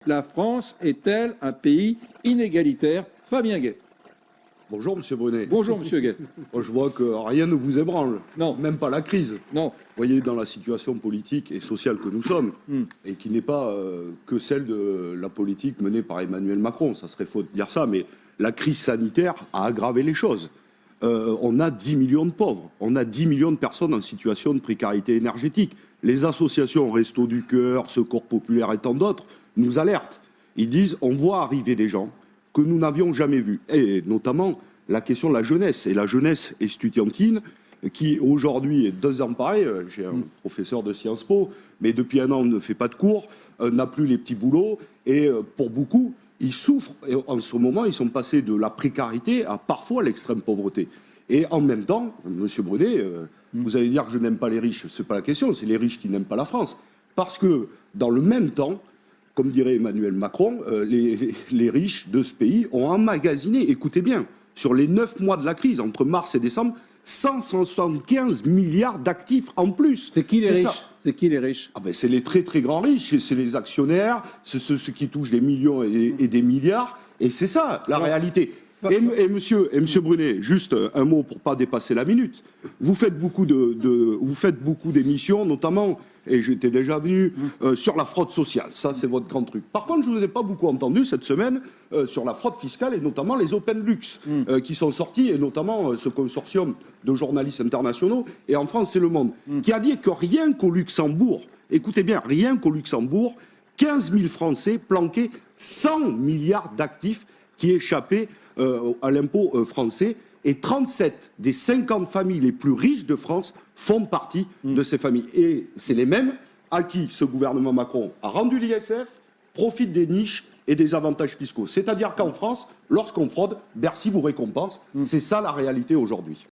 La France est-elle un pays inégalitaire? Fabien Gay. Bonjour, Monsieur Brunet. Bonjour, Monsieur Gay. Je vois que rien ne vous ébranle. Non. Même pas la crise. Non. Vous voyez, dans la situation politique et sociale que nous sommes, et qui n'est pas que celle de la politique menée par Emmanuel Macron, ça serait faux de dire ça, mais la crise sanitaire a aggravé les choses. On a 10 millions de pauvres, on a 10 millions de personnes en situation de précarité énergétique. Les associations Restos du Cœur, Secours Populaire et tant d'autres nous alertent. Ils disent on voit arriver des gens que nous n'avions jamais vus. Et notamment la question de la jeunesse, et la jeunesse estudiantine, qui aujourd'hui est désemparée. J'ai un professeur de Sciences Po, mais depuis un an ne fait pas de cours, n'a plus les petits boulots, et pour beaucoup, ils souffrent. Et en ce moment, ils sont passés de la précarité à parfois l'extrême pauvreté. Et en même temps, Monsieur Brunet, vous allez dire que je n'aime pas les riches, c'est pas la question, c'est les riches qui n'aiment pas la France. Parce que dans le même temps, comme dirait Emmanuel Macron, les riches de ce pays ont emmagasiné, écoutez bien, sur les 9 mois de la crise, entre mars et décembre, 175 milliards d'actifs en plus. C'est qui les riches? C'est qui les riches? Ah ben c'est les très très grands riches, c'est les actionnaires, c'est ceux qui touchent des millions et des milliards, et c'est ça la réalité. Et monsieur Brunet, juste un mot pour pas dépasser la minute. Vous faites beaucoup d'émissions, notamment, et j'étais déjà venu, sur la fraude sociale. Ça, c'est votre grand truc. Par contre, je ne vous ai pas beaucoup entendu cette semaine sur la fraude fiscale et notamment les Open Lux qui sont sortis, et notamment ce consortium de journalistes internationaux, et en France, c'est Le Monde, qui a dit que rien qu'au Luxembourg, écoutez bien, rien qu'au Luxembourg, 15 000 Français planquaient 100 milliards d'actifs qui échappaient à l'impôt français, et 37 des 50 familles les plus riches de France font partie de ces familles. Et c'est les mêmes à qui ce gouvernement Macron a rendu l'ISF, profite des niches et des avantages fiscaux. C'est-à-dire qu'en France, lorsqu'on fraude, Bercy vous récompense. C'est ça la réalité aujourd'hui.